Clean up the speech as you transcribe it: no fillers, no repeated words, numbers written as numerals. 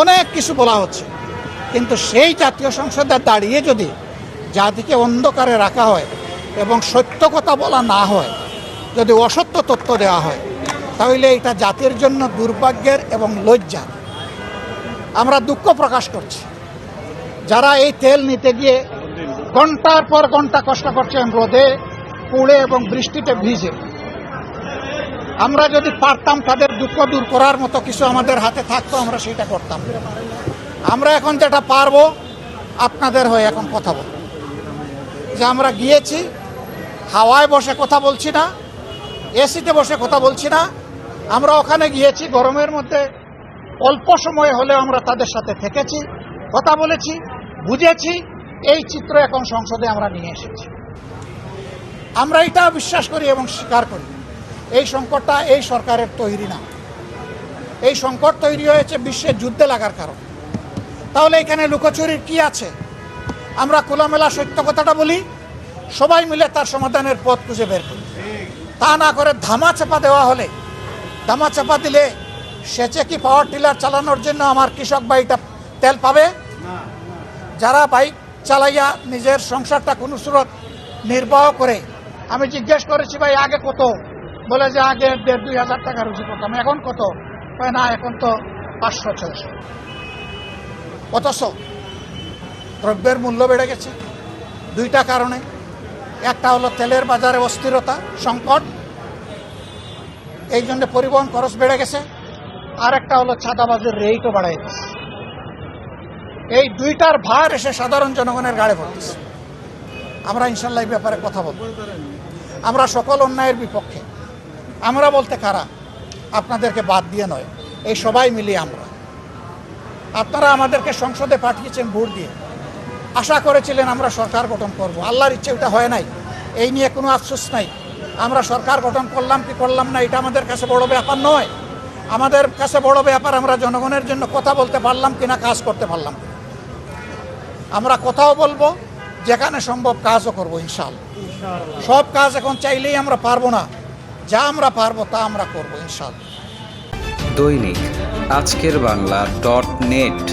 অনেক কিছু বলা হচ্ছে, কিন্তু সেই জাতীয় সংসদে দাঁড়িয়ে যদি জাতিকে অন্ধকারে রাখা হয় এবং সত্য কথা বলা না হয়, যদি অসত্য তথ্য দেওয়া হয়, তাহলে এটা জাতির জন্য দুর্ভাগ্যের এবং লজ্জার। আমরা দুঃখ প্রকাশ করছি যারা এই তেল নিতে গিয়ে ঘন্টার পর ঘন্টা কষ্ট করছেন, রোদে পুড়ে এবং বৃষ্টিতে ভিজে। আমরা যদি পারতাম তাদের দুঃখ দূর করার মতো কিছু আমাদের হাতে থাকতো, আমরা সেটা করতাম। আমরা এখন যেটা পারবো, আপনাদের হয়ে এখন কথা বলব, যে আমরা গিয়েছি, হাওয়ায় বসে কথা বলছি না, এসিতে বসে কথা বলছি না। আমরা ওখানে গিয়েছি গরমের মধ্যে, অল্প সময় হলেও আমরা তাদের সাথে থেকেছি, কথা বলেছি, বুঝেছি। এই চিত্র এখন সংসদে আমরা নিয়ে এসেছি। আমরা এটা বিশ্বাস করি এবং স্বীকার করি, এই সংকটটা এই সরকারের তৈরি না। এই সংকট তৈরি হয়েছে বিশ্বের যুদ্ধে লাগার কারণ। তাহলে এখানে লুকোচুরির কি আছে? আমরা খোলামেলা সত্য কথাটা বলি, সবাই মিলে তার সমাধানের পথ খুঁজে বের করি। তা না করে ধামা চাপা দেওয়া হলে, ধামা চাপা দিলে সেচে কি পাওয়ার টিলার চালানোর জন্য আমার কৃষক ভাইটা তেল পাবে? যারা বাইক চালাইয়া নিজের সংসারটা কোনো সুরত নির্বাহ করে, আমি জিজ্ঞেস করেছি ভাই আগে কত, বলে যে আগে 1,500-2,000 টাকা রুজি করতাম, এখন কত? না এখন তো 500-600। অথচ দ্রব্যের মূল্য বেড়ে গেছে দুইটা কারণে। একটা হলো তেলের বাজারে অস্থিরতা, সংকট, এই জন্য পরিবহন খরচ বেড়ে গেছে। আর একটা হলো চাঁদাবাজের রেটও বাড়াই গেছে। এই দুইটার ভার এসে সাধারণ জনগণের ঘাড়ে পড়তেছে। আমরা ইনশাল্লাহ এই ব্যাপারে কথা বলব। আমরা সকল অন্যায়ের বিপক্ষে। আমরা বলতে কারা? আপনাদেরকে বাদ দিয়ে নয়, এই সবাই মিলিয়ে আমরা। আপনারা আমাদেরকে সংসদে পাঠিয়েছেন ভোট দিয়ে, আশা করেছিলেন আমরা সরকার গঠন করব। আল্লাহর ইচ্ছে ওটা হয় নাই, এই নিয়ে কোনো আফসোস নাই। আমরা সরকার গঠন করলাম কি করলাম না, এটা আমাদের কাছে বড় ব্যাপার নয়। আমাদের কাছে বড় ব্যাপার আমরা জনগণের জন্য কথা বলতে পারলাম কিনা, কাজ করতে পারলাম। আমরা কথাও বলবো, যেখানে সম্ভব কাজও করবো ইনশাআল্লাহ। সব কাজ এখন চাইলেই আমরা পারবো না, যা আমরা পারবো তা আমরা করবো ইনশাআল্লাহ। দৈনিক আজকের বাংলা .net